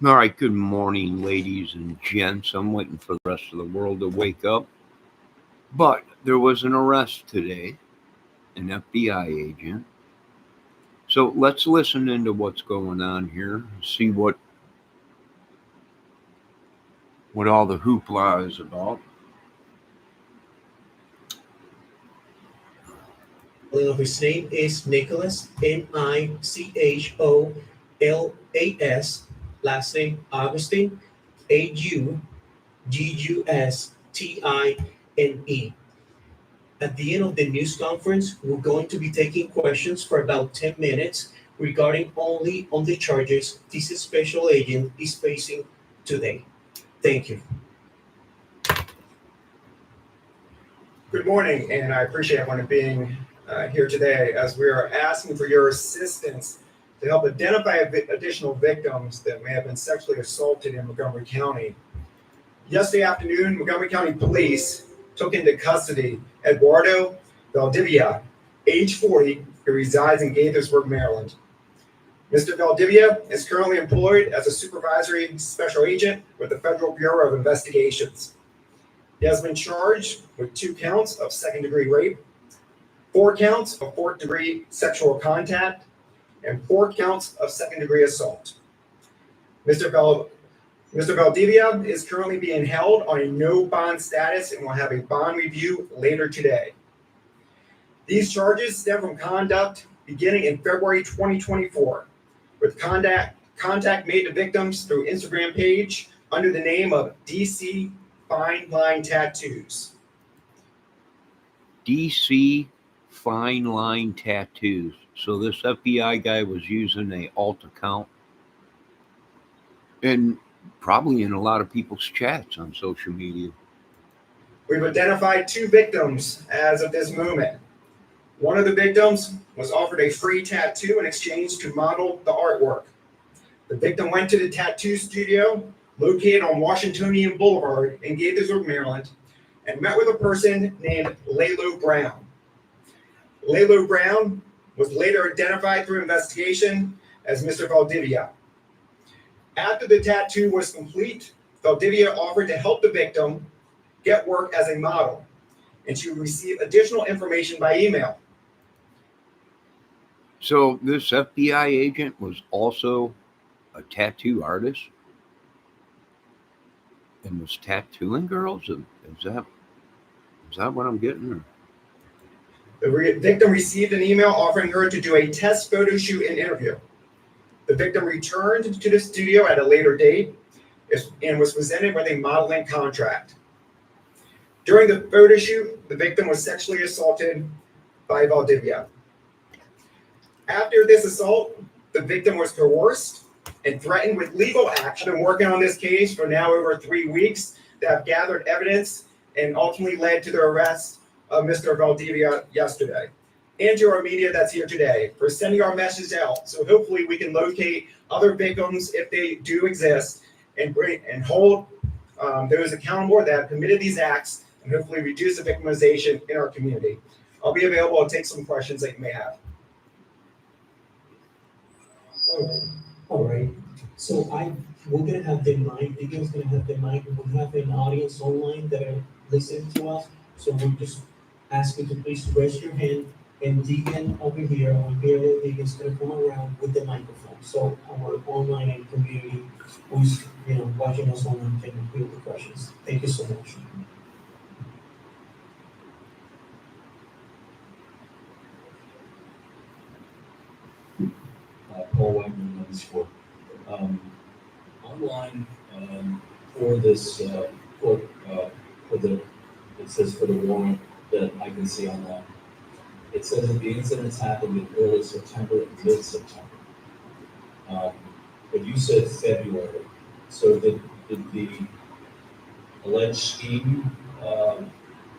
All right, good morning, ladies and gents. I'm waiting for the rest of the world to wake up. But there was an arrest today, an FBI agent. So let's listen into what's going on here, see what all the hoopla is about. His name is Nicholas, Micholas. Last name Augustine, Augustine. At the end of the news conference, we're going to be taking questions for about 10 minutes regarding only on the charges this special agent is facing today. Thank you. Good morning, and I appreciate everyone being here today as we are asking for your assistance to help identify additional victims that may have been sexually assaulted in Montgomery County. Yesterday afternoon, Montgomery County Police took into custody Eduardo Valdivia, age 40, who resides in Gaithersburg, Maryland. Mr. Valdivia is currently employed as a supervisory special agent with the Federal Bureau of Investigations. He has been charged with 2 counts of second-degree rape, 4 counts of fourth-degree sexual contact, and 4 counts of second-degree assault. Mr. Valdivia is currently being held on a no-bond status and will have a bond review later today. These charges stem from conduct beginning in February 2024, with contact made to victims through Instagram page under the name of DC Fine Line Tattoos. DC Fine Line Tattoos. So this FBI guy was using a alt account and probably in a lot of people's chats on social media. We've identified 2 victims as of this moment. One of the victims was offered a free tattoo in exchange to model the artwork. The victim went to the tattoo studio located on Washingtonian Boulevard in Gaithersburg, Maryland, and met with a person named Lalo Brown. Lalo Brown was later identified through investigation as Mr. Valdivia. After the tattoo was complete, Valdivia offered to help the victim get work as a model, and she would receive additional information by email. So this FBI agent was also a tattoo artist and was tattooing girls. Is that what I'm getting? The victim received an email offering her to do a test photo shoot and interview. The victim returned to the studio at a later date and was presented with a modeling contract. During the photo shoot, the victim was sexually assaulted by Valdivia. After this assault, the victim was coerced and threatened with legal action. I've been working on this case for now over 3 weeks that have gathered evidence and ultimately led to the arrest of Mr. Valdivia yesterday. And to our media that's here today for sending our message out. So hopefully we can locate other victims if they do exist and hold those accountable that have committed these acts and hopefully reduce the victimization in our community. I'll be available to take some questions that you may have. All right. So we're gonna have the mic. Digion's gonna have the mic. We have an audience online that are listening to us. So we'll just ask you to please raise your hand, and Digon over here, Digon's gonna come around with the microphone. So our online and community who's watching us online can hear the questions. Thank you so much. Paul Wagner, _. Online for this for the it says for the warrant that I can see online. It says that the incidents happened in early September and mid-September. But you said February. So did the alleged scheme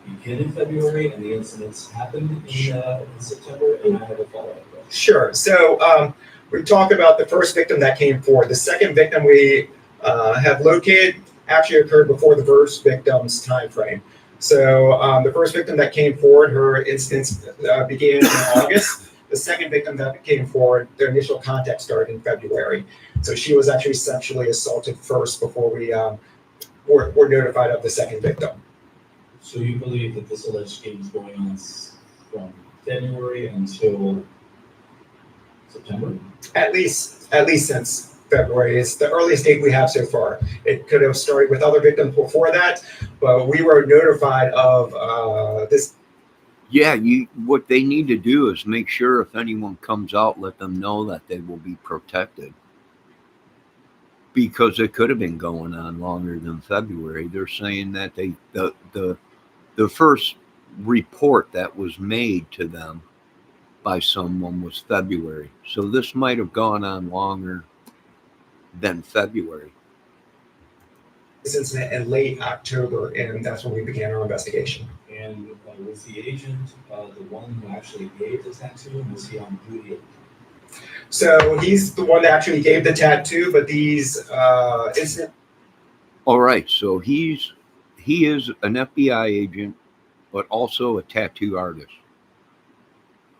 begin in February and the incidents happened in September? And I have a follow-up question. Sure. So we talked about the first victim that came forward. The second victim we have located actually occurred before the first victim's time frame. So the first victim that came forward, her instance began in August. The second victim that came forward, their initial contact started in February. So she was actually sexually assaulted first before we were notified of the second victim. So you believe that this alleged scheme is going on from February until September? At least since February. It's the earliest date we have so far. It could have started with other victims before that, but we were notified of this. Yeah, what they need to do is make sure if anyone comes out, let them know that they will be protected. Because it could have been going on longer than February. They're saying that the first report that was made to them by someone was February. So this might have gone on longer than February. This incident in late October, and that's when we began our investigation. And was the agent the one who actually gave the tattoo, and was he on duty at the time? So he's the one that actually gave the tattoo, but these incident. All right, so he is an FBI agent, but also a tattoo artist.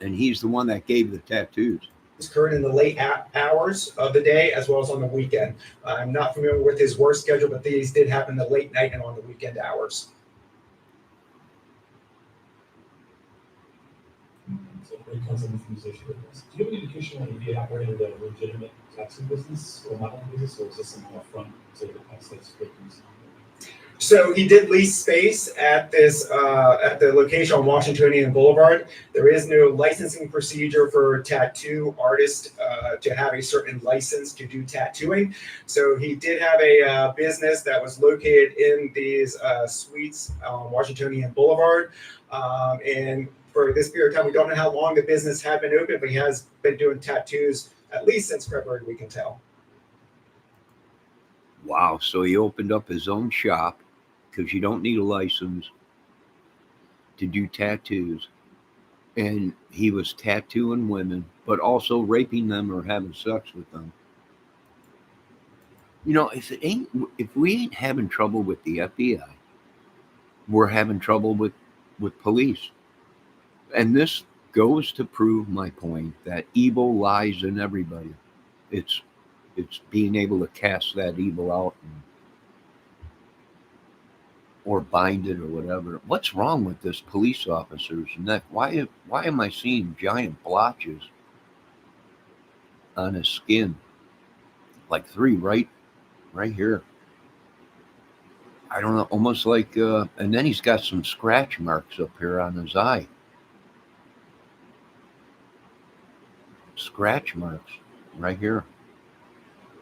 And he's the one that gave the tattoos. Occurred in the late hours of the day as well as on the weekend. I'm not familiar with his work schedule, but these did happen in the late night and on the weekend hours. So when it comes to this musician business, do you have any indication whether he operated a legitimate tattoo business or not a business, or was this something up front to the access victims? So he did lease space at this at the location on Washingtonian Boulevard. There is no licensing procedure for tattoo artists to have a certain license to do tattooing. So he did have a business that was located in these suites on Washingtonian Boulevard. And for this period of time, we don't know how long the business had been open, but he has been doing tattoos at least since February, we can tell. Wow, so he opened up his own shop because you don't need a license to do tattoos. And he was tattooing women, but also raping them or having sex with them. You know, if we ain't having trouble with the FBI, we're having trouble with police. And this goes to prove my point that evil lies in everybody. It's being able to cast that evil out or bind it or whatever. What's wrong with this police officer's neck? Why am I seeing giant blotches on his skin? Like 3 right here. I don't know, almost like and then he's got some scratch marks up here on his eye. Scratch marks right here.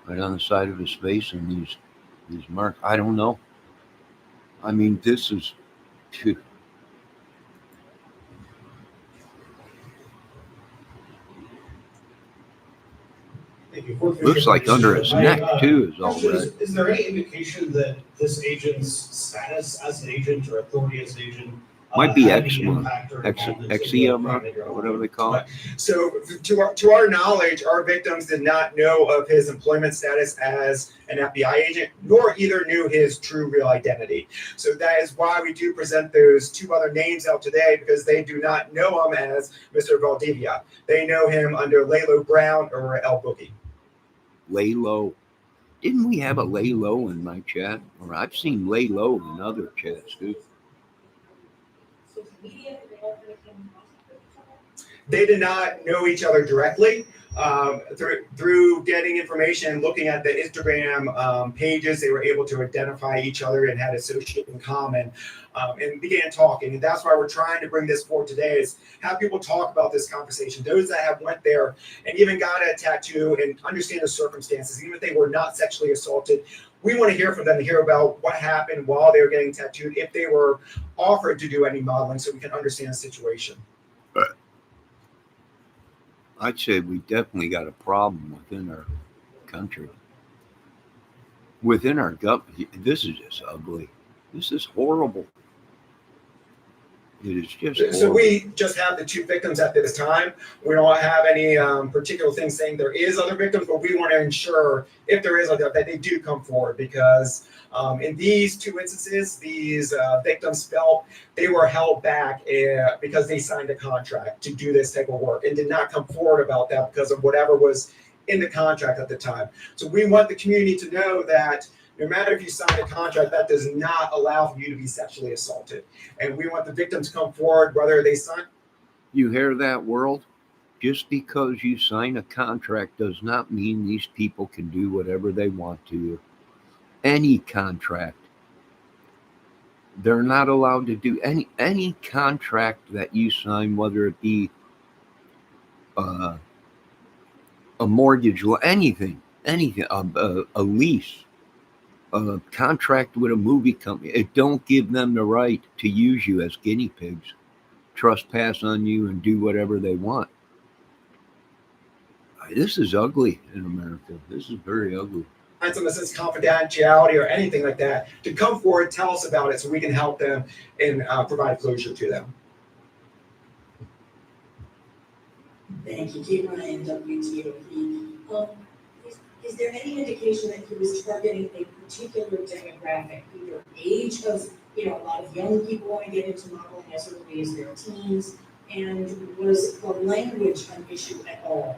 Right on the side of his face, and these marks. I don't know. I mean, this is too. Looks like under his neck too is all red. Is there any indication that this agent's status as an agent or authority as an agent Might be had any eczema, impact or involvement in the eczema, crime? or whatever they call it. So to our knowledge, our victims did not know of his employment status as an FBI agent, nor either knew his true real identity. So that is why we do present those 2 other names out today, because they do not know him as Mr. Valdivia. They know him under Laylo Brown or El Boogie. Lay low. Didn't we have a lay low in my chat? Or I've seen lay low in other chats too. They did not know each other directly. Through getting information, looking at the Instagram pages, they were able to identify each other and had associates in common, and began talking. And that's why we're trying to bring this forward today, is have people talk about this conversation. Those that have went there and even got a tattoo and understand the circumstances, even if they were not sexually assaulted. We want to hear from them, to hear about what happened while they were getting tattooed, if they were offered to do any modeling, so we can understand the situation. I'd say we definitely got a problem within our country. Within our gut, this is just ugly. This is horrible. It is just So horrible. we just have the 2 victims at this time. We don't have any particular things saying there is other victims, but we want to ensure if there is other that they do come forward, because in these 2 instances, these victims felt they were held back because they signed a contract to do this type of work and did not come forward about that because of whatever was in the contract at the time. So we want the community to know that no matter if you sign a contract, that does not allow for you to be sexually assaulted. And we want the victims to come forward, whether they sign. You hear that, world? Just because you sign a contract does not mean these people can do whatever they want to. Any contract. They're not allowed to do any contract that you sign, whether it be a mortgage, anything, a lease, a contract with a movie company. It don't give them the right to use you as guinea pigs, trespass on you, and do whatever they want. This is ugly in America. This is very ugly. Some of this confidentiality or anything like that, to come forward, tell us about it so we can help them and provide closure to them. Thank you, Kate Ryan, WTOP. Is there any indication that he was targeting a particular demographic, either age of, a lot of young people want to get into modeling as early as their teens, and was the language an issue at all?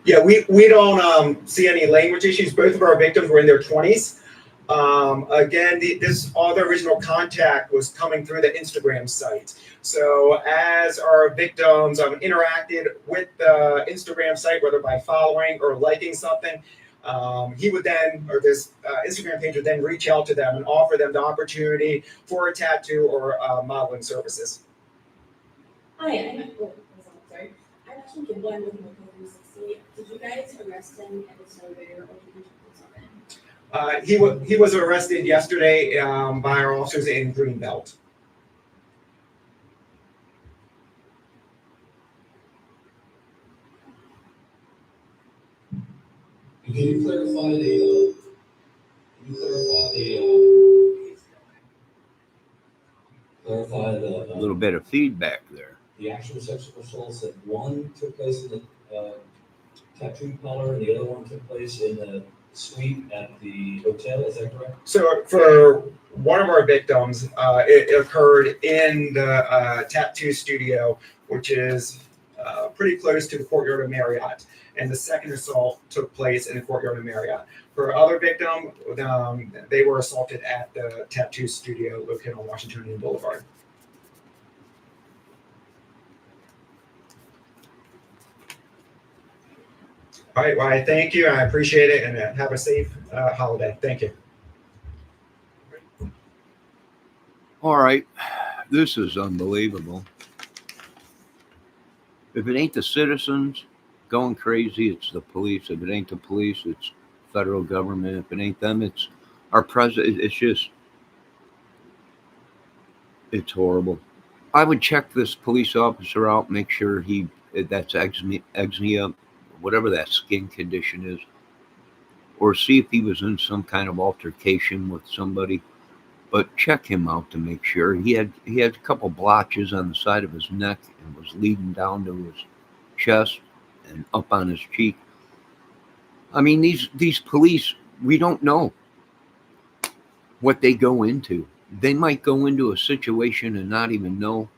Yeah, we don't see any language issues. Both of our victims were in their 20s. Again, all the original contact was coming through the Instagram site. So as our victims interacted with the Instagram site, whether by following or liking something, he would then, or this Instagram page would then reach out to them and offer them the opportunity for a tattoo or modeling services. Hi, I'm sorry. I'm actually Kimberly, I'm with Local 360. Did you guys arrest him at the celebrator, or did you do something? He was arrested yesterday by our officers in Greenbelt. Can you clarify A little bit of feedback there. the actual sexual assaults that one took place in the tattoo parlor and the other one took place in the suite at the hotel, is that correct? So for one of our victims, it occurred in the tattoo studio, which is pretty close to the courtyard of Marriott. And the second assault took place in the courtyard of Marriott. For other victim, they were assaulted at the tattoo studio located on Washingtonian Boulevard. All right, well, I thank you. I appreciate it, and have a safe holiday. Thank you. All right, this is unbelievable. If it ain't the citizens going crazy, it's the police. If it ain't the police, it's federal government. If it ain't them, it's our president. It's horrible. I would check this police officer out, make sure that's eczema, whatever that skin condition is, or see if he was in some kind of altercation with somebody. But check him out to make sure. He had a couple blotches on the side of his neck and was leading down to his chest and up on his cheek. I mean, these police, we don't know what they go into. They might go into a situation and not even know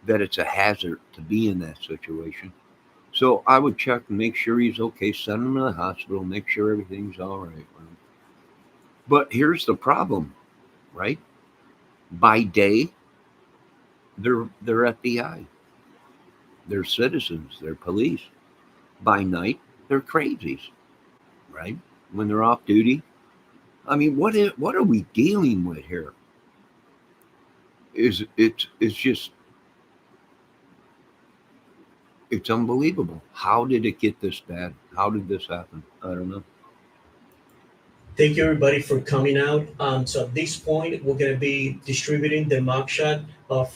that it's a hazard to be in that situation. So I would check and make sure he's okay, send him to the hospital, make sure everything's all right. But here's the problem, right? By day, they're FBI. They're citizens, they're police. By night, they're crazies, right? When they're off duty. I mean, what are we dealing with here? It's unbelievable. How did it get this bad? How did this happen? I don't know. Thank you, everybody, for coming out. So at this point, we're going to be distributing the mugshot of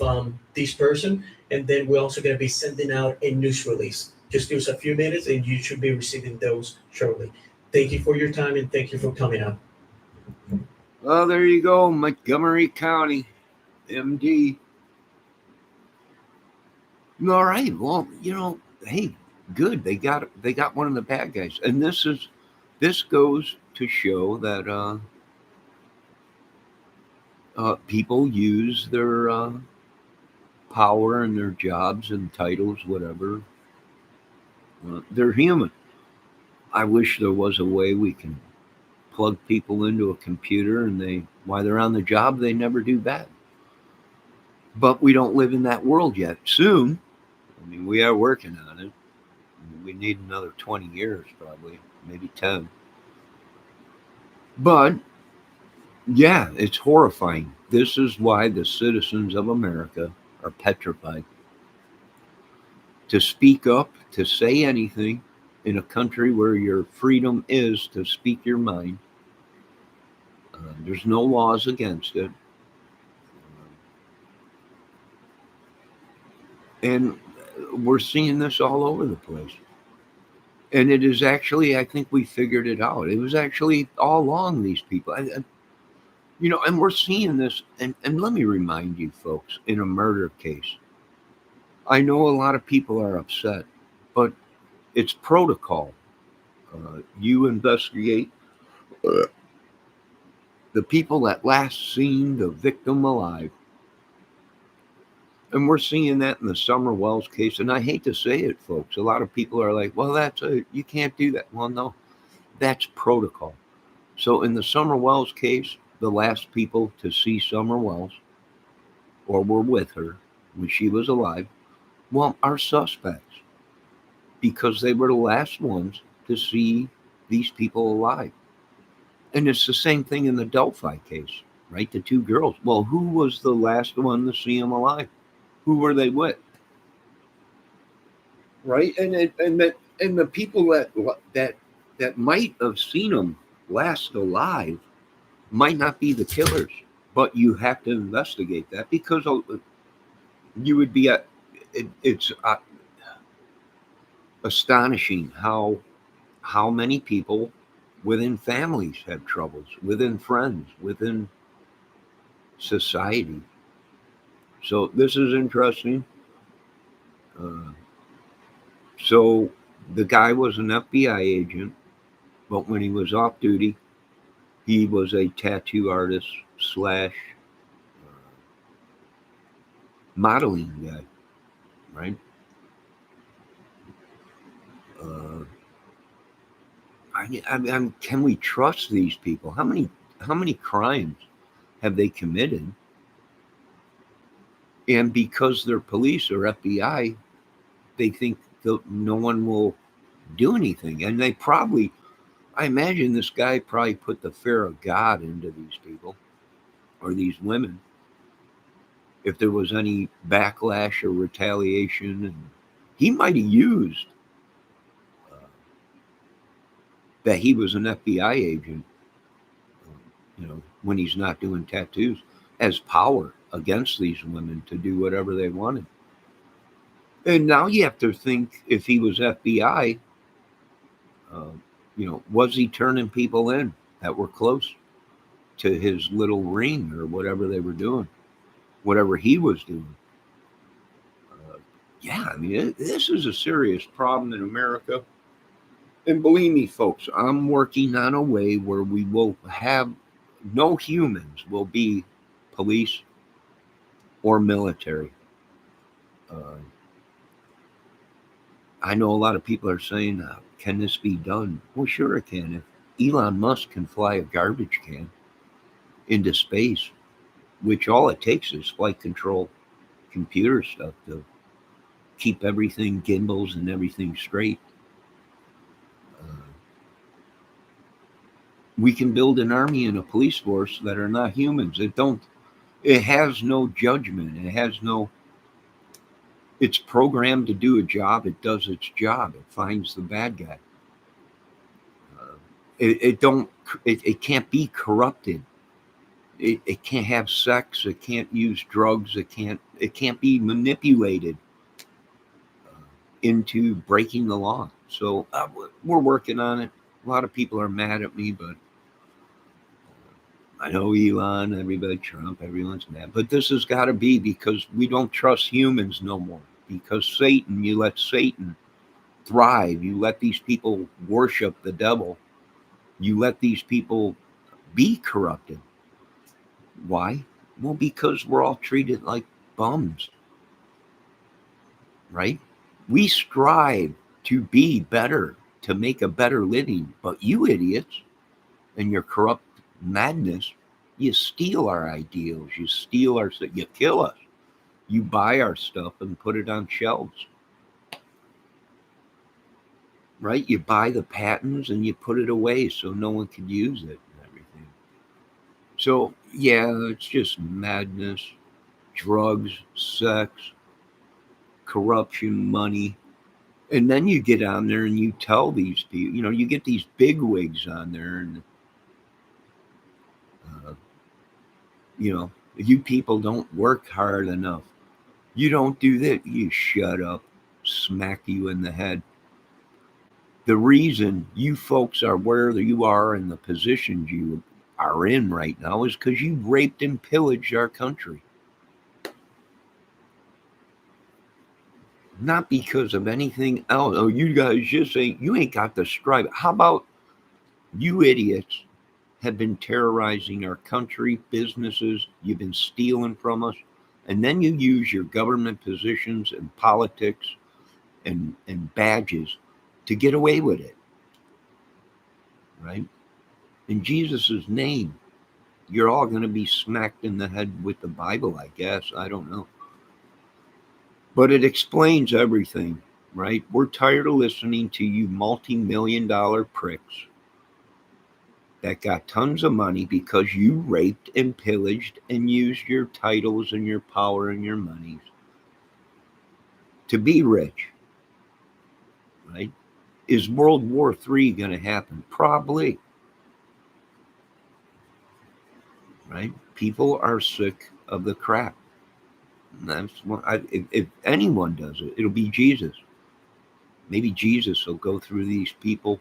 this person, and then we're also going to be sending out a news release. Just give us a few minutes, and you should be receiving those shortly. Thank you for your time, and thank you for coming out. Well, there you go, Montgomery County, MD. All right. Well, hey, good. They got one of the bad guys, and this goes to show that people use their power and their jobs and titles, whatever. They're human. I wish there was a way we can plug people into a computer and while they're on the job, they never do bad. But we don't live in that world yet. Soon, I mean, we are working on it. I mean, we need another 20 years, probably, maybe 10. But yeah, it's horrifying. This is why the citizens of America are petrified to speak up, to say anything in a country where your freedom is to speak your mind. There's no laws against it. And we're seeing this all over the place. And it is actually, I think we figured it out. It was actually all along these people. And we're seeing this. And let me remind you, folks, in a murder case, I know a lot of people are upset, but it's protocol. You investigate the people that last seen the victim alive. And we're seeing that in the Summer Wells case. And I hate to say it, folks. A lot of people are like, well, you can't do that. Well, no, that's protocol. So in the Summer Wells case, the last people to see Summer Wells or were with her when she was alive, well, are suspects because they were the last ones to see these people alive. And it's the same thing in the Delphi case, right? The two girls. Well, who was the last one to see them alive? Who were they with? Right? And the people that might have seen them last alive might not be the killers, but you have to investigate that because you would be it's astonishing how many people within families have troubles, within friends, within society. So this is interesting. So the guy was an FBI agent, but when he was off duty, he was a tattoo artist slash modeling guy, right? Can we trust these people? How many crimes have they committed? And because they're police or FBI, they think that no one will do anything. And I imagine this guy probably put the fear of God into these people or these women. If there was any backlash or retaliation, and he might have used that he was an FBI agent, when he's not doing tattoos, as power against these women to do whatever they wanted. And now you have to think if he was FBI, was he turning people in that were close to his little ring or whatever they were doing, whatever he was doing? Yeah, I mean, this is a serious problem in America. And believe me, folks, I'm working on a way where we will have no humans will be police or military. I know a lot of people are saying, can this be done? Well, sure it can. If Elon Musk can fly a garbage can into space, which all it takes is flight control computer stuff to keep everything gimbals and everything straight. We can build an army and a police force that are not humans. It has no judgment. It's programmed to do a job. It does its job. It finds the bad guy. It can't be corrupted. It can't have sex. It can't use drugs. It can't be manipulated into breaking the law. So we're working on it. A lot of people are mad at me, but I know Elon, everybody, Trump, everyone's mad. But this has got to be because we don't trust humans no more. because Satan, you let Satan thrive. You let these people worship the devil. You let these people be corrupted. Why? Well, because we're all treated like bums, right? We strive to be better, to make a better living, but you idiots and your corrupt madness, you steal our ideals, you steal our, you kill us. You buy our stuff and put it on shelves, right? You buy the patents and you put it away so no one can use it and everything. So, yeah, it's just madness, drugs, sex, corruption, money. And then you get on there and you tell these people, you know, you get these big wigs on there and, you know, you people don't work hard enough. You don't do that. You shut up, smack you in the head. The reason you folks are where you are in the positions you are in right now is because you raped and pillaged our country. Not because of anything else. Oh, you guys just ain't, you ain't got the strive. How about you idiots have been terrorizing our country, businesses, you've been stealing from us, and then you use your government positions and politics and badges to get away with it, right? In Jesus' name, you're all going to be smacked in the head with the Bible, I guess. I don't know. But it explains everything, right? We're tired of listening to you multi-million-dollar pricks that got tons of money because you raped and pillaged and used your titles and your power and your monies to be rich, right? Is World War III going to happen? Probably, right? People are sick of the crap. And that's what if anyone does it, it'll be Jesus. Maybe Jesus will go through these people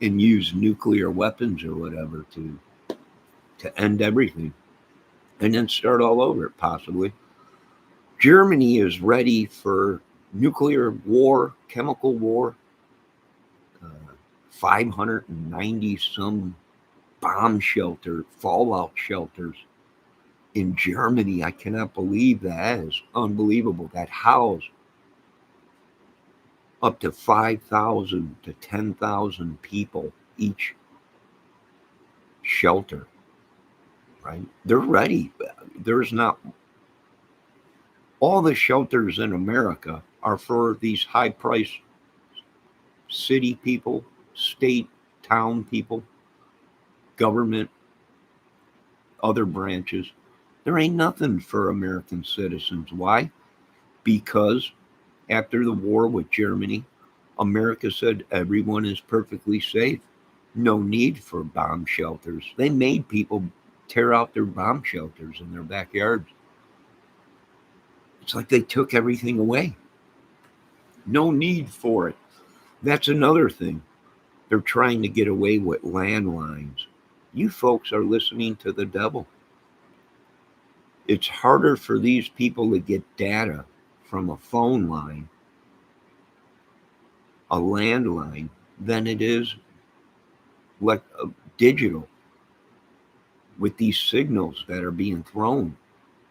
and use nuclear weapons or whatever to end everything and then start all over, possibly. Germany is ready for nuclear war, chemical war. 590 some bomb shelter, fallout shelters in Germany. I cannot believe that. Is unbelievable. That house up to 5,000 to 10,000 people each shelter, right? They're ready. There's not, all the shelters in America are for these high price city people, state, town people, government, other branches. There ain't nothing for American citizens. Why? Because after the war with Germany, America said everyone is perfectly safe. No need for bomb shelters. They made people tear out their bomb shelters in their backyards. It's like they took everything away. No need for it. That's another thing. They're trying to get away with landlines. You folks are listening to the devil. It's harder for these people to get data from a phone line, a landline, than it is like digital with these signals that are being thrown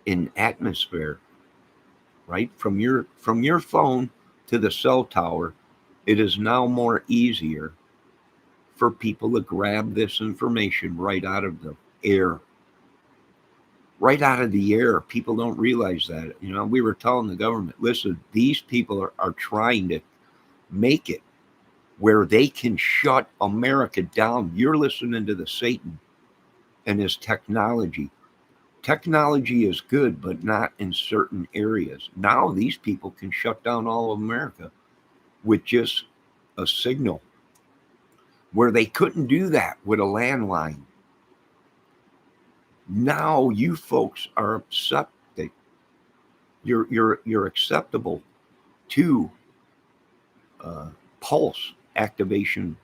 in atmosphere, right? From your phone to the cell tower, it is now more easier for people to grab this information right out of the air. Right out of the air. People don't realize that. You know, we were telling the government, listen, these people are trying to make it where they can shut America down. You're listening to the Satan and his technology. Technology is good, but not in certain areas. Now these people can shut down all of America with just a signal, where they couldn't do that with a landline. Now you folks are accepted. You're acceptable to pulse activation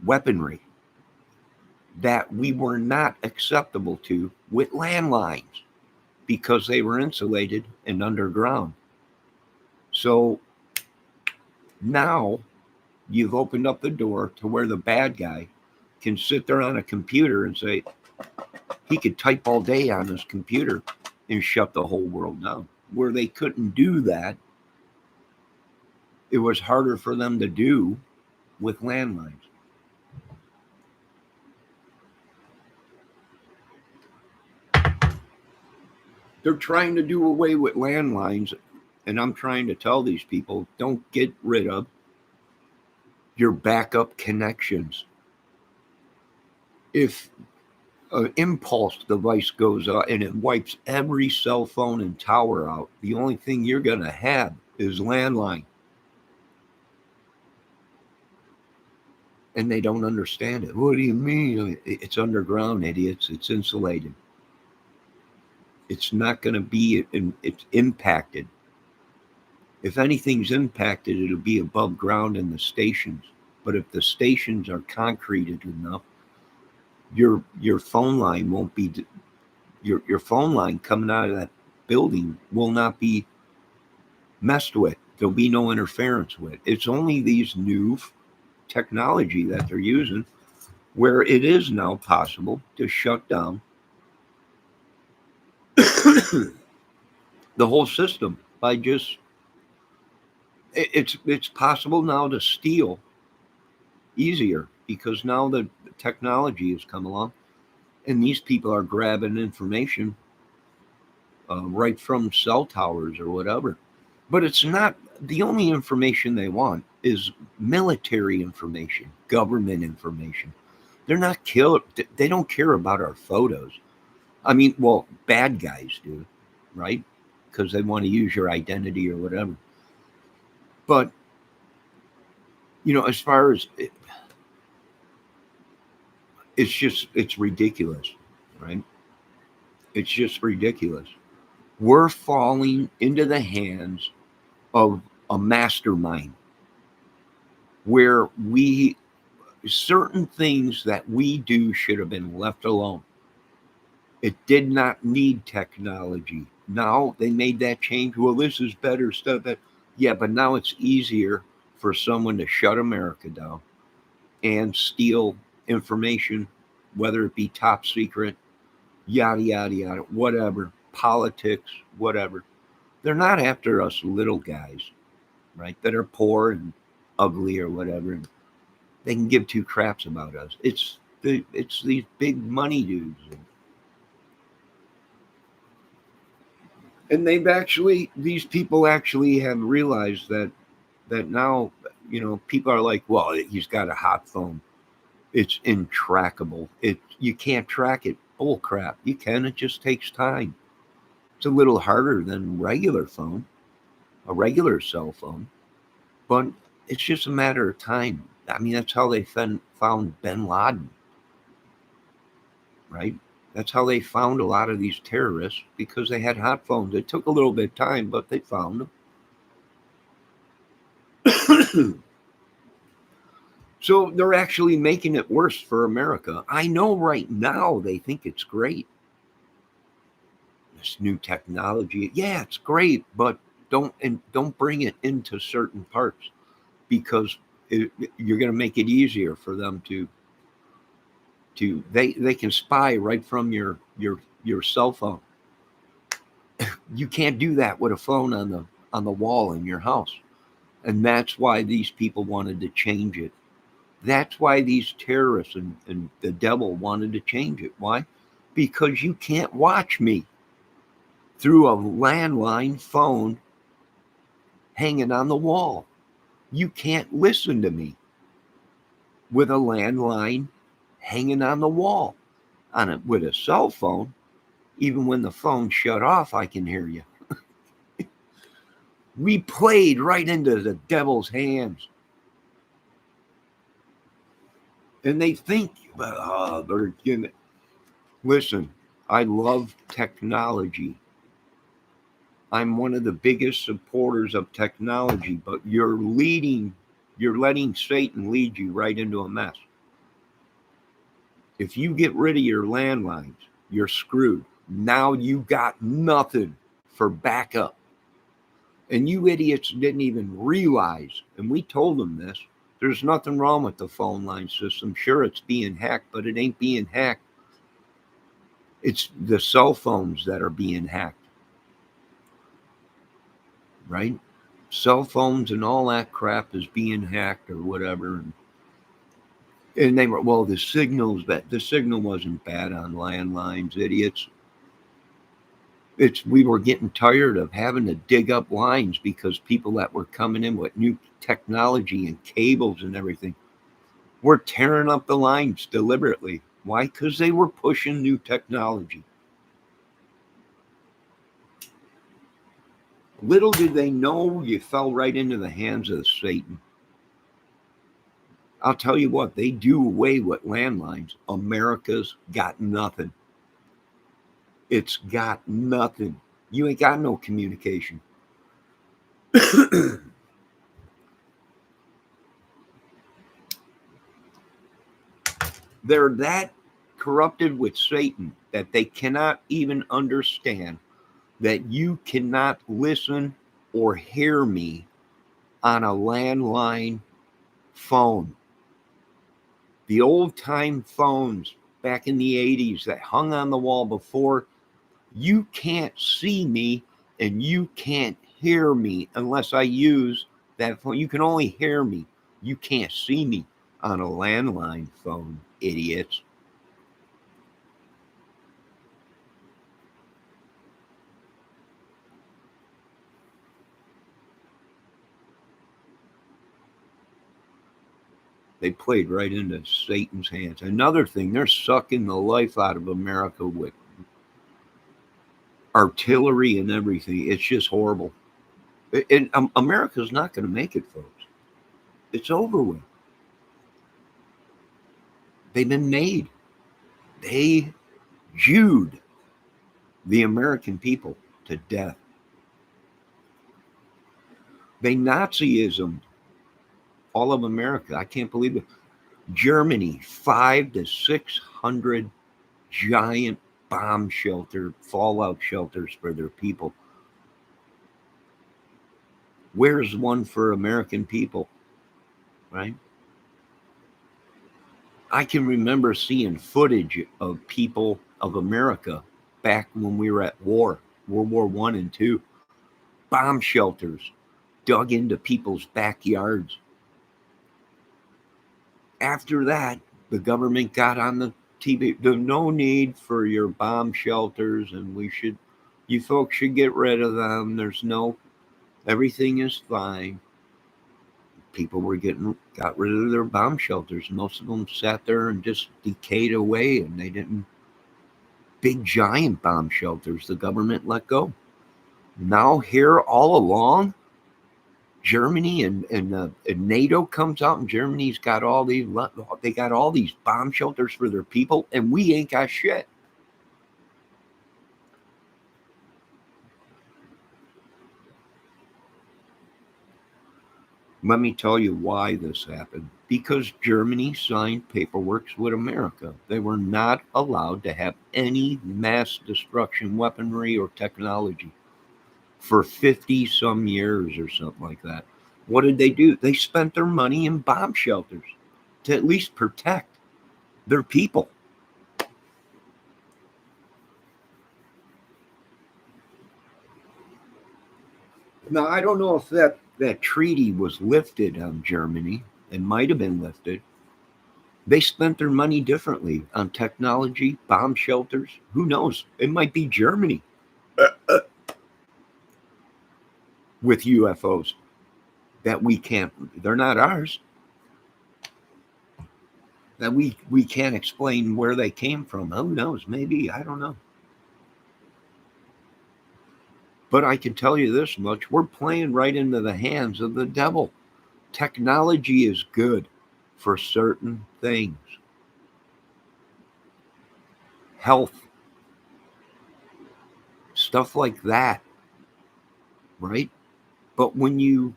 weaponry that we were not acceptable to with landlines. because they were insulated and underground. So now you've opened up the door to where the bad guy can sit there on a computer and say, he could type all day on his computer and shut the whole world down. Where they couldn't do that, it was harder for them to do with landlines. They're trying to do away with landlines, and I'm trying to tell these people, don't get rid of your backup connections. If an impulse device goes out and it wipes every cell phone and tower out, the only thing you're going to have is landline. And they don't understand it. What do you mean? It's underground, idiots. It's insulated. It's not going to be, it's impacted. If anything's impacted, it'll be above ground in the stations. But if the stations are concreted enough, your phone line won't be, your phone line coming out of that building will not be messed with. There'll be no interference with. It's only these new technology that they're using where it is now possible to shut down the whole system by just, it's possible now to steal easier because now the technology has come along and these people are grabbing information right from cell towers or whatever. But it's not the only information they want is military information, government information. They're not they don't care about our photos. I mean, well, bad guys do, right? Because they want to use your identity or whatever. But, as far as it's ridiculous, right? It's just ridiculous. We're falling into the hands of a mastermind where certain things that we do should have been left alone. It did not need technology. Now they made that change. Well, this is better stuff. Yeah, but now it's easier for someone to shut America down and steal information, whether it be top secret, yada, yada, yada, whatever, politics, whatever. They're not after us little guys, right, that are poor and ugly or whatever. They can give two craps about us. It's these big money dudes. And these people actually have realized that now, people are like, well, he's got a hot phone. It's intrackable. You can't track it. Bull crap. You can. It just takes time. It's a little harder than a regular cell phone, but it's just a matter of time. I mean, that's how they found bin Laden, right? That's how they found a lot of these terrorists, because they had hot phones. It took a little bit of time, but they found them. So they're actually making it worse for America. I know right now they think it's great. This new technology, yeah, it's great, but don't bring it into certain parts, because you're going to make it easier for them to they can spy right from your cell phone. You can't do that with a phone on the wall in your house. And that's why these people wanted to change it. That's why these terrorists and the devil wanted to change it. Why? Because you can't watch me through a landline phone hanging on the wall. You can't listen to me with a landline hanging on the wall. With a cell phone, even when the phone shut off, I can hear you. We played right into the devil's hands. And they think, they're giving. Listen, I love technology. I'm one of the biggest supporters of technology, but you're letting Satan lead you right into a mess. If you get rid of your landlines, you're screwed. Now you got nothing for backup. And you idiots didn't even realize, and we told them this, there's nothing wrong with the phone line system. Sure, it's being hacked, but it ain't being hacked. It's the cell phones that are being hacked. Right? Cell phones and all that crap is being hacked or whatever. And they were, well, the signal's bad. The signal wasn't bad on landlines, idiots. We were getting tired of having to dig up lines because people that were coming in with new technology and cables and everything were tearing up the lines deliberately. Why? Because they were pushing new technology. Little did they know you fell right into the hands of Satan. I'll tell you what, they do away with landlines. America's got nothing. It's got nothing. You ain't got no communication. They're that corrupted with Satan that they cannot even understand that you cannot listen or hear me on a landline phone. The old time phones back in the 80s that hung on the wall before, you can't see me and you can't hear me unless I use that phone. You can only hear me. You can't see me on a landline phone, idiots. They played right into Satan's hands. Another thing, they're sucking the life out of America with artillery and everything. It's just horrible. And America's not going to make it, folks. It's over with. They've been made. They Jewed the American people to death. They Nazism all of America. I can't believe it. Germany, 500 to 600 giant bomb shelter, fallout shelters for their people. Where's one for American people? Right? I can remember seeing footage of people of America back when we were at war, World War I and II. Bomb shelters dug into people's backyards. After that, the government got on the TV. There's no need for your bomb shelters, and you folks should get rid of them. Everything is fine. People got rid of their bomb shelters. Most of them sat there and just decayed away, and they didn't. Big giant bomb shelters the government let go. Now here all along, Germany and NATO comes out, and Germany's got all these bomb shelters for their people, and we ain't got shit. Let me tell you why this happened. Because Germany signed paperwork with America. They were not allowed to have any mass destruction weaponry or technology for 50 some years or something like that. What did they do? They spent their money in bomb shelters to at least protect their people. Now, I don't know if that treaty was lifted on Germany. It might have been lifted. They spent their money differently on technology, bomb shelters. Who knows? It might be Germany with UFOs that they're not ours. That we can't explain where they came from. Who knows? Maybe, I don't know. But I can tell you this much, we're playing right into the hands of the devil. Technology is good for certain things. Health. Stuff like that. Right? But when you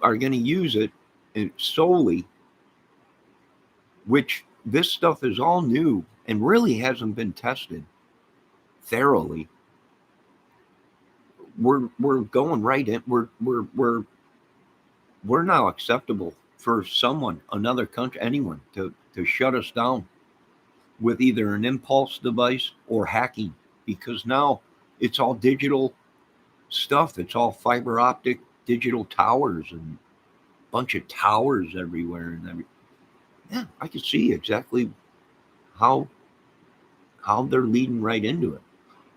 are going to use it solely, which this stuff is all new and really hasn't been tested, thoroughly, we're going right in. We're now acceptable for someone, another country, anyone to shut us down with either an impulse device or hacking, because now it's all digital stuff. It's all fiber optic digital towers and a bunch of towers everywhere and yeah, I can see exactly how they're leading right into it.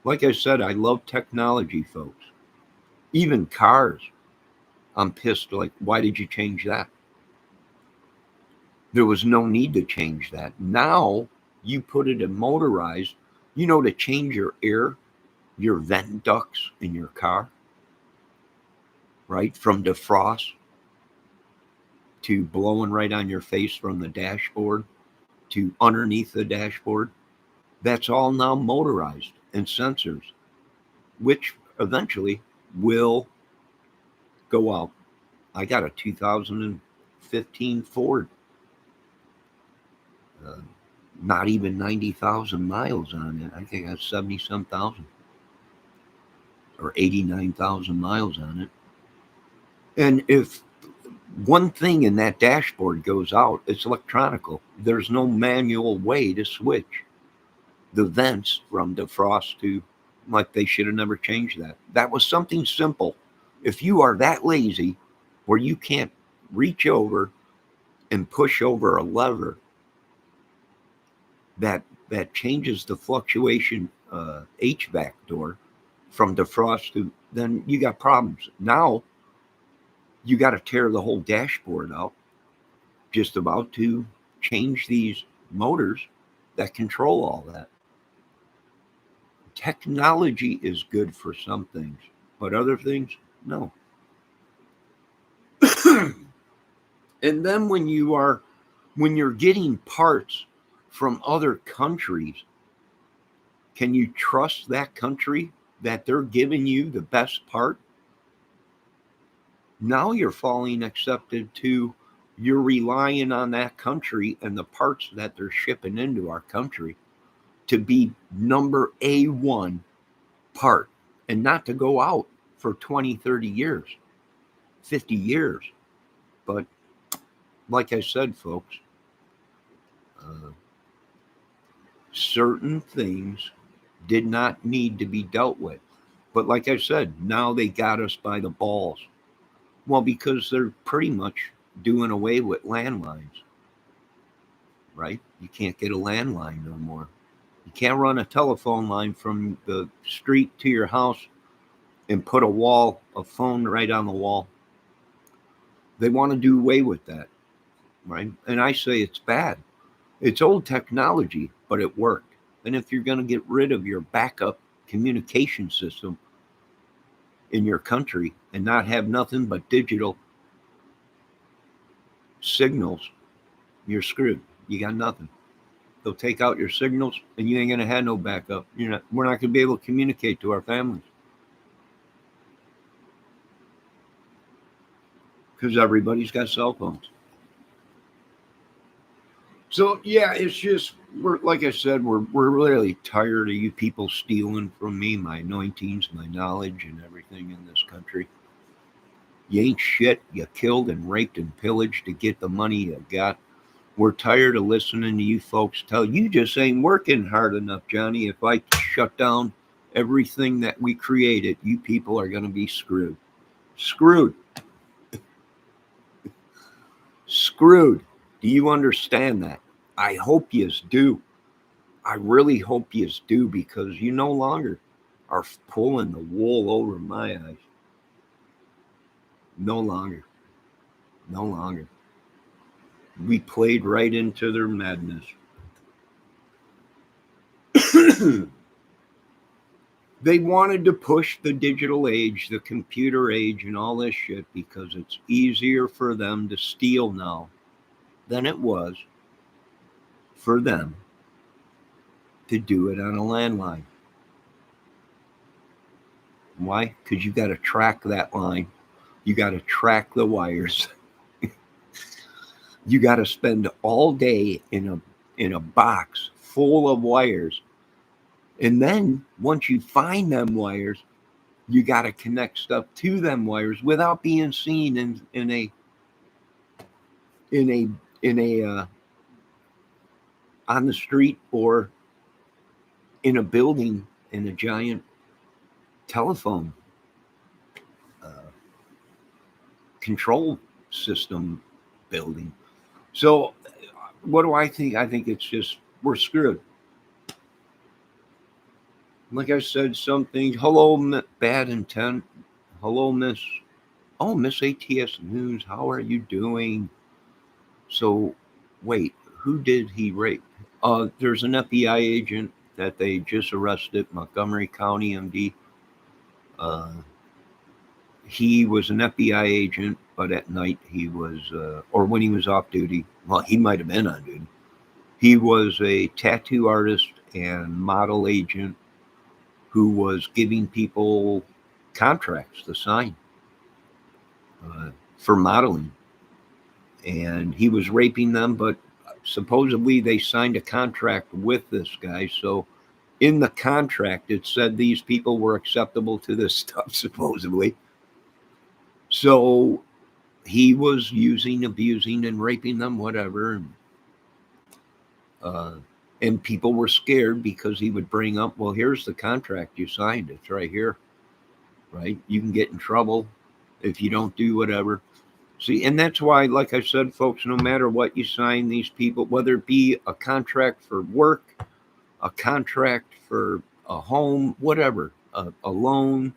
Like I said, I love technology, folks. Even cars. I'm pissed. Like, why did you change that? There was no need to change that. Now you put it in motorized, to change your air, your vent ducts in your car, right? From defrost to blowing right on your face from the dashboard to underneath the dashboard. That's all now motorized and sensors, which eventually will go out. I got a 2015 Ford, not even 90,000 miles on it. I think I got 70 some thousand or 89,000 miles on it. And if one thing in that dashboard goes out, it's electronical. There's no manual way to switch the vents from defrost to, like, they should have never changed that. That was something simple. If you are that lazy where you can't reach over and push over a lever that changes the fluctuation HVAC door from defrost to, then you got problems. Now you got to tear the whole dashboard out just about to change these motors that control all that. Technology is good for some things, but other things, no. And then when you're getting parts from other countries, can you trust that country that they're giving you the best part? Now you're falling accepted to, you're relying on that country and the parts that they're shipping into our country to be number A1 part and not to go out for 20, 30 years, 50 years. But like I said, folks, certain things did not need to be dealt with. But like I said, now they got us by the balls. Well, because they're pretty much doing away with landlines, right? You can't get a landline no more. You can't run a telephone line from the street to your house and put a phone right on the wall. They want to do away with that, right? And I say it's bad. It's old technology, but it worked. And if you're going to get rid of your backup communication system in your country and not have nothing but digital signals, you're screwed. You got nothing. They'll take out your signals and you ain't going to have no backup. We're not going to be able to communicate to our families. Because everybody's got cell phones. So yeah, it's just, like I said, we're really tired of you people stealing from me my anointings, my knowledge, and everything in this country. You ain't shit. You killed and raped and pillaged to get the money you got. We're tired of listening to you folks tell you just ain't working hard enough, Johnny. If I shut down everything that we created, you people are going to be screwed. Screwed. Screwed. Do you understand that? I hope yous do. I really hope yous do, because you no longer are pulling the wool over my eyes. No longer. No longer. We played right into their madness. They wanted to push the digital age, the computer age, and all this shit because it's easier for them to steal now than it was for them to do it on a landline. Why? Because you got to track that line. You got to track the wires. You got to spend all day in a box full of wires And then once you find them wires, you got to connect stuff to them wires without being seen in a on the street or in a building in a giant telephone control system building. So what do I think? I think it's just we're screwed. Like I said, some things. Hello, bad intent. Hello, Miss. Oh, Miss ATS News. How are you doing? So, wait, who did he rape? There's an FBI agent that they just arrested, Montgomery County MD. He was an FBI agent, but at night he was, or when he was off duty, well, he might have been on duty. He was a tattoo artist and model agent who was giving people contracts to sign for modeling. And he was raping them, but supposedly they signed a contract with this guy. So in the contract, it said these people were acceptable to this stuff, supposedly. So he was using, abusing, and raping them, whatever. And people were scared because he would bring up, well, here's the contract you signed. It's right here, right? You can get in trouble if you don't do whatever. See, and that's why, like I said, folks, no matter what you sign, these people, whether it be a contract for work, a contract for a home, whatever, a loan,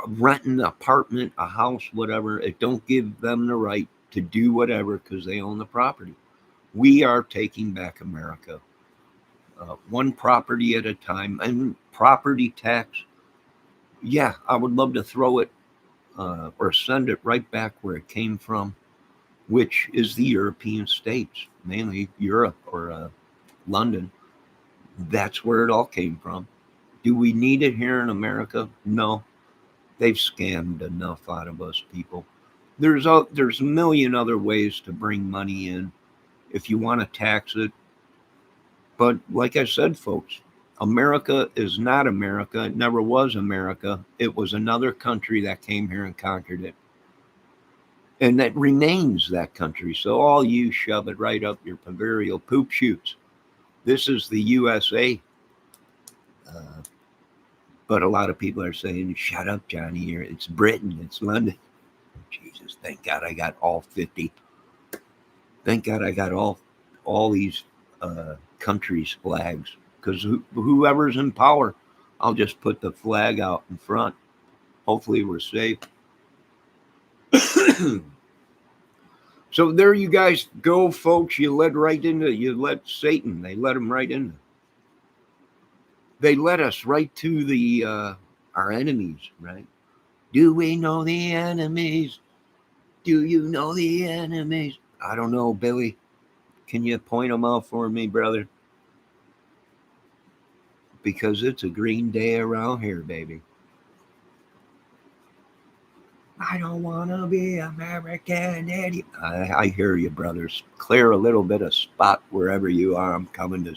renting an apartment, a house, whatever, it don't give them the right to do whatever because they own the property. We are taking back America, one property at a time. And property tax, yeah, I would love to throw it or send it right back where it came from, which is the European states, mainly Europe or London. That's where it all came from. Do we need it here in America? No. They've scammed enough out of us people. There's a million other ways to bring money in if you want to tax it. But like I said, folks, America is not America. It never was America. It was another country that came here and conquered it. And that remains that country. So all you shove it right up your proverbial poop shoots. This is the USA. But a lot of people are saying, shut up, Johnny. It's Britain. It's London. Jesus, thank God I got all 50. Thank God I got all these countries' flags. Because whoever's in power, I'll just put the flag out in front. Hopefully we're safe. So there you guys go, folks. You let Satan. They let him right in. They led us right to the our enemies, right? Do we know the enemies? Do you know the enemies? I don't know, Billy. Can you point them out for me, brother? Because it's a green day around here, baby. I don't want to be American idiot. I hear you, brothers. Clear a little bit of spot wherever you are. I'm coming to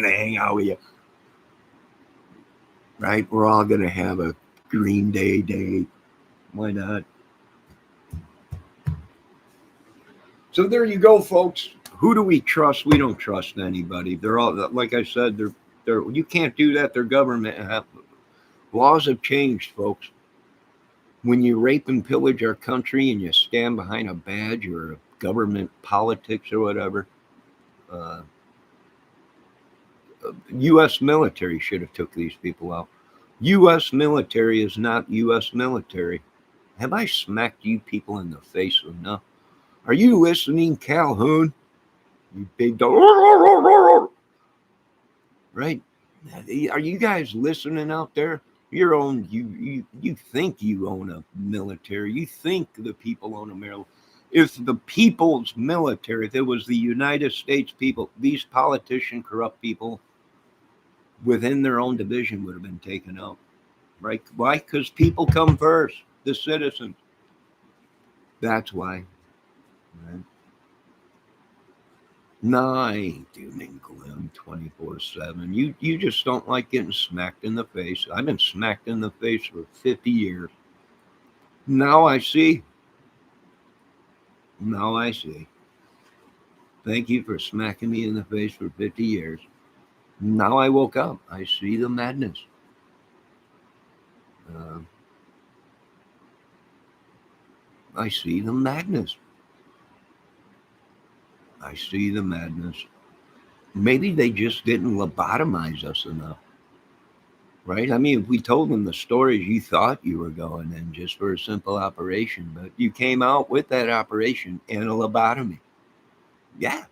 hang out with you. Right? We're all going to have a green day. Why not? So there you go, folks. Who do we trust? We don't trust anybody. They're all, like I said, they're you can't do that. Their government laws have changed, folks. When you rape and pillage our country and you stand behind a badge or government politics or whatever, U.S. military should have took these people out. U.S. military is not U.S. military. Have I smacked you people in the face enough? Are you listening, Calhoun? You big dog. Right? Are you guys listening out there? You think you own a military. You think the people own a military. If the people's military, if it was the United States people, these politician, corrupt people within their own division would have been taken out. Right? Why? Because people come first, the citizens. That's why. Right? No, I ain't doom and gloom 24/7. You just don't like getting smacked in the face. I've been smacked in the face for 50 years. Now I see. Now I see. Thank you for smacking me in the face for 50 years. Now I woke up. I see the madness. Uh, I see the madness. I see the madness. Maybe they just didn't lobotomize us enough, right? I mean, if we told them the stories you thought you were going in just for a simple operation, but you came out with that operation and a lobotomy. Yeah.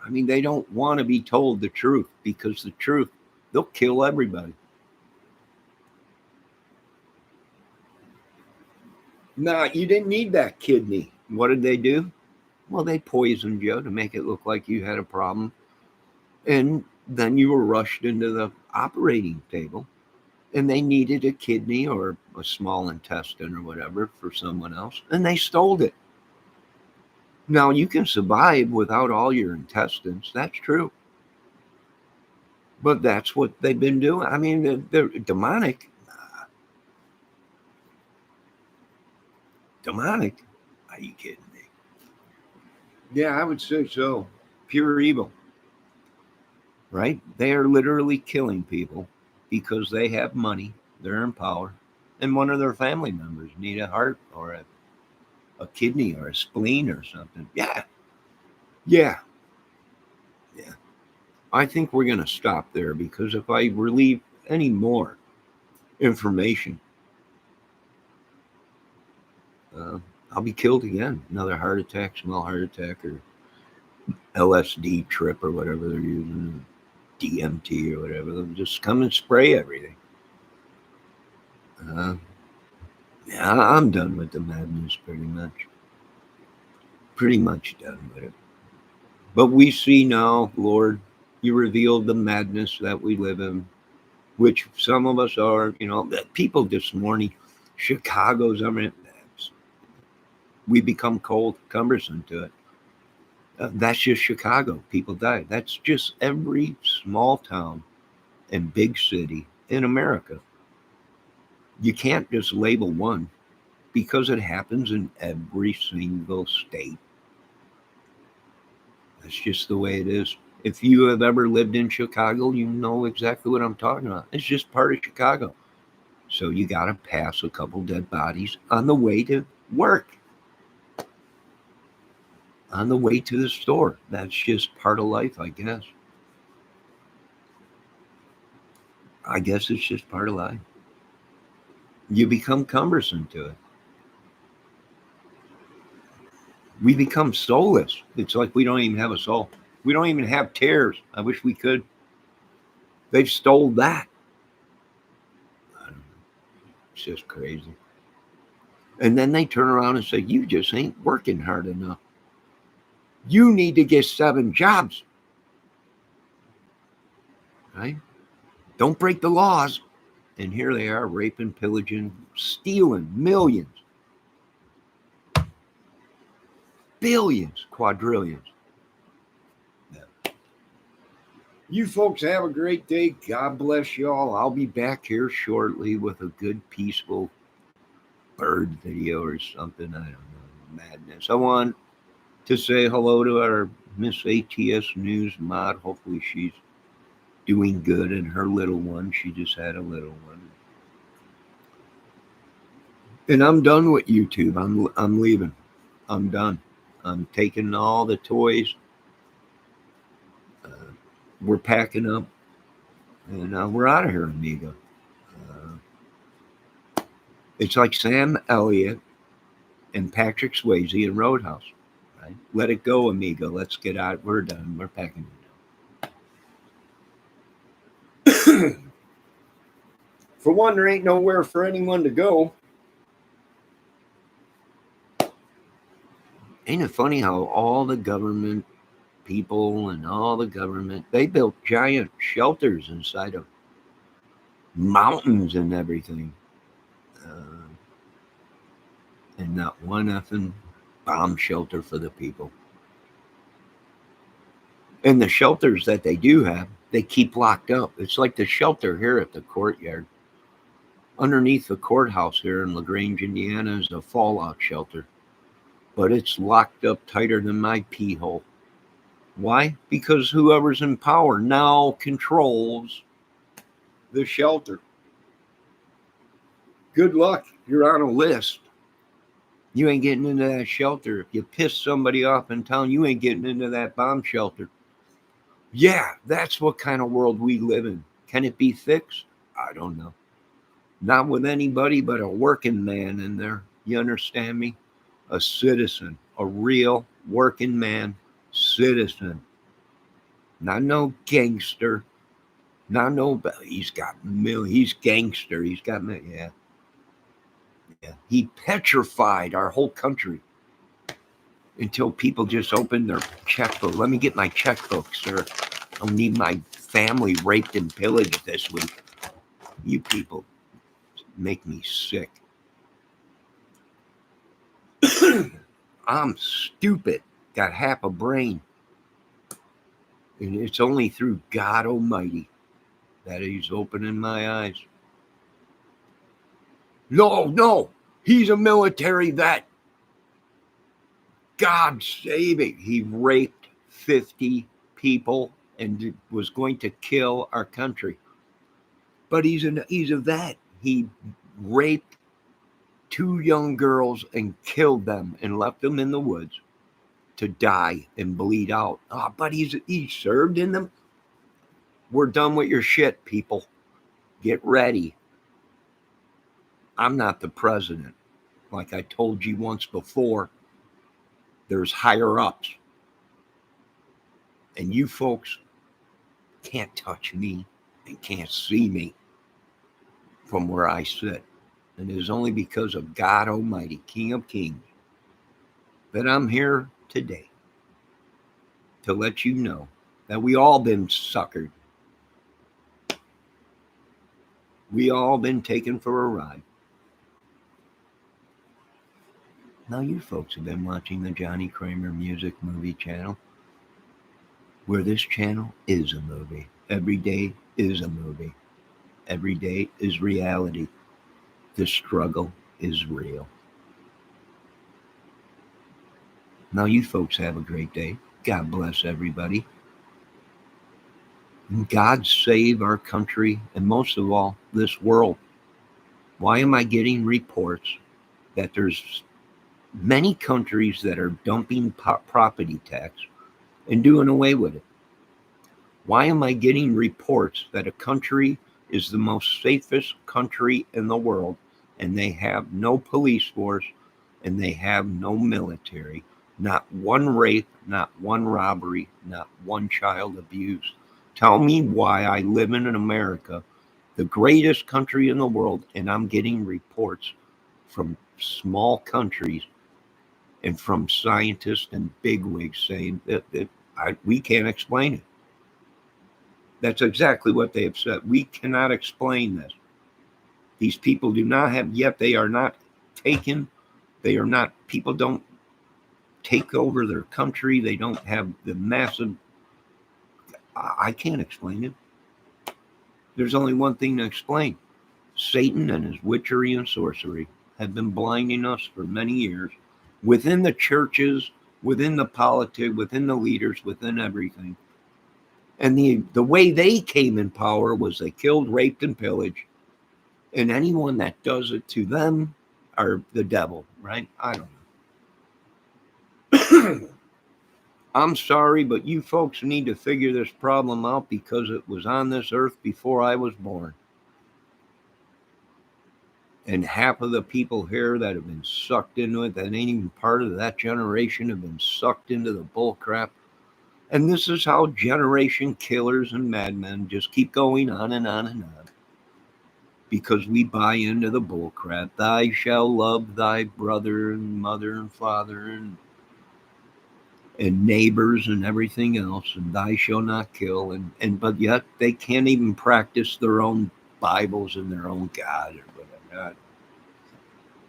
I mean, they don't want to be told the truth because the truth, they'll kill everybody. Nah, you didn't need that kidney. What did they do? Well, they poisoned you to make it look like you had a problem. And then you were rushed into the operating table and they needed a kidney or a small intestine or whatever for someone else. And they stole it. Now, you can survive without all your intestines. That's true. But that's what they've been doing. I mean, they're demonic. Demonic? Are you kidding me? Yeah, I would say so. Pure evil, right? They are literally killing people because they have money, they're in power, and one of their family members need a heart or a kidney or a spleen or something. Yeah, yeah, yeah. I think we're going to stop there because if I relieve any more information, uh, I'll be killed again. Another heart attack, small heart attack, or LSD trip or whatever they're using, DMT or whatever. They'll just come and spray everything. Uh, yeah, I'm done with the madness pretty much. Pretty much done with it. But we see now, Lord, you revealed the madness that we live in, which some of us are, that people this morning, Chicago's, I mean, we become cold, cumbersome to it. That's just Chicago. People die. That's just every small town and big city in America. You can't just label one because it happens in every single state. That's just the way it is. If you have ever lived in Chicago, you know exactly what I'm talking about. It's just part of Chicago. So you got to pass a couple dead bodies on the way to work, on the way to the store. That's just part of life, I guess. I guess it's just part of life. You become cumbersome to it. We become soulless. It's like we don't even have a soul. We don't even have tears. I wish we could. They've stole that. I don't know. It's just crazy. And then they turn around and say, you just ain't working hard enough. You need to get 7 jobs. Right? Don't break the laws. And here they are raping, pillaging, stealing millions, billions, quadrillions. Yeah. You folks have a great day. God bless you all. I'll be back here shortly with a good, peaceful bird video or something. I don't know. Madness. I want to say hello to our Miss ATS News mod. Hopefully she's doing good and her little one. She just had a little one. And I'm done with YouTube. I'm leaving. I'm done. I'm taking all the toys. We're packing up, and we're out of here, amigo. It's like Sam Elliott and Patrick Swayze in Roadhouse. Right? Let it go, amigo. Let's get out. We're done. We're packing it down. For one, there ain't nowhere for anyone to go. Ain't it funny how all the government people and all the government, they built giant shelters inside of mountains and everything. And not one effing bomb shelter for the people. And the shelters that they do have, they keep locked up. It's like the shelter here at the courtyard. Underneath the courthouse here in LaGrange, Indiana, is a fallout shelter. But it's locked up tighter than my pee hole. Why? Because whoever's in power now controls the shelter. Good luck. You're on a list. You ain't getting into that shelter. If you piss somebody off in town, you ain't getting into that bomb shelter. Yeah, that's what kind of world we live in. Can it be fixed? I don't know. Not with anybody but a working man in there. You understand me? A citizen, a real working man, citizen. Not no gangster. Not no, he's gangster. He's got, yeah. He petrified our whole country until people just opened their checkbook. Let me get my checkbook, sir. I'll need my family raped and pillaged this week. You people make me sick. I'm stupid. Got half a brain. And it's only through God Almighty that he's opening my eyes. No, he's a military vet. God save it. He raped 50 people and was going to kill our country. But he's a vet. He raped 2 young girls and killed them and left them in the woods to die and bleed out. But he served in them. We're done with your shit, people. Get ready. I'm not the president. Like I told you once before, there's higher ups. And you folks can't touch me and can't see me from where I sit. And it is only because of God Almighty, King of Kings, that I'm here today to let you know that we all been suckered. We all been taken for a ride. Now you folks have been watching the Johnny Kramer Music Movie Channel, where this channel is a movie. Every day is a movie. Every day is reality. The struggle is real. Now you folks have a great day. God bless everybody. And God save our country and most of all, this world. Why am I getting reports that there's many countries that are dumping property tax and doing away with it? Why am I getting reports that a country is the most safest country in the world and they have no police force and they have no military? Not one rape, not one robbery, not one child abuse. Tell me why I live in America, the greatest country in the world, and I'm getting reports from small countries and from scientists and bigwigs saying that we can't explain it. That's exactly what they have said. We cannot explain this. These people do not have, yet they are not taken. They are not, people don't take over their country. They don't have the massive, I can't explain it. There's only one thing to explain. Satan and his witchery and sorcery have been blinding us for many years within the churches, within the politics, within the leaders, within everything. And the way they came in power was they killed, raped, and pillaged. And anyone that does it to them are the devil, right? I don't know. I'm sorry, but you folks need to figure this problem out because it was on this earth before I was born. And half of the people here that have been sucked into it, that ain't even part of that generation, have been sucked into the bull crap. And this is how generation killers and madmen just keep going on and on and on. Because we buy into the bull crap. Thou shalt love thy brother and mother and father and neighbors and everything else, and thou shalt not kill. But yet they can't even practice their own Bibles and their own God or whatever.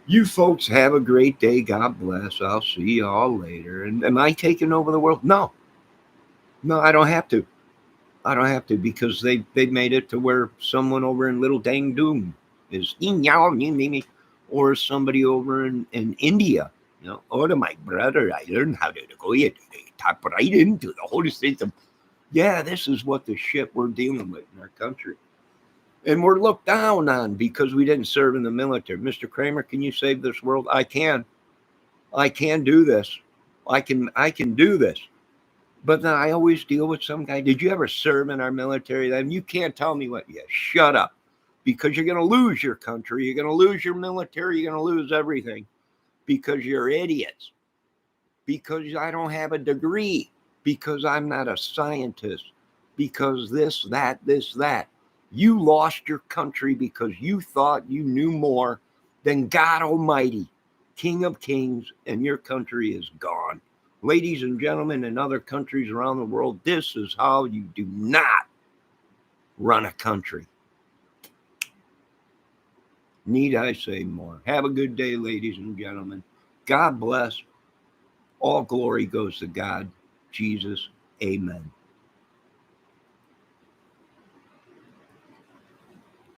You folks have a great day. God bless. I'll see you all later. And am I taking over the world? No. No, I don't have to. I don't have to because they made it to where someone over in Little Dang Doom is or somebody over in India. You know, oh, to my brother, I learned how to go here. They tap right into the whole system. Yeah, this is what the shit we're dealing with in our country. And we're looked down on because we didn't serve in the military. Mr. Kramer, can you save this world? I can. I can do this. I can do this. But then I always deal with some guy. Did you ever serve in our military? Then you can't tell me what. Yeah, shut up. Because you're going to lose your country. You're going to lose your military. You're going to lose everything because you're idiots. Because I don't have a degree. Because I'm not a scientist. Because this, that. You lost your country because you thought you knew more than God Almighty, King of Kings, and your country is gone. Ladies and gentlemen, in other countries around the world, this is how you do not run a country. Need I say more? Have a good day, ladies and gentlemen. God bless. All glory goes to God, Jesus. Amen.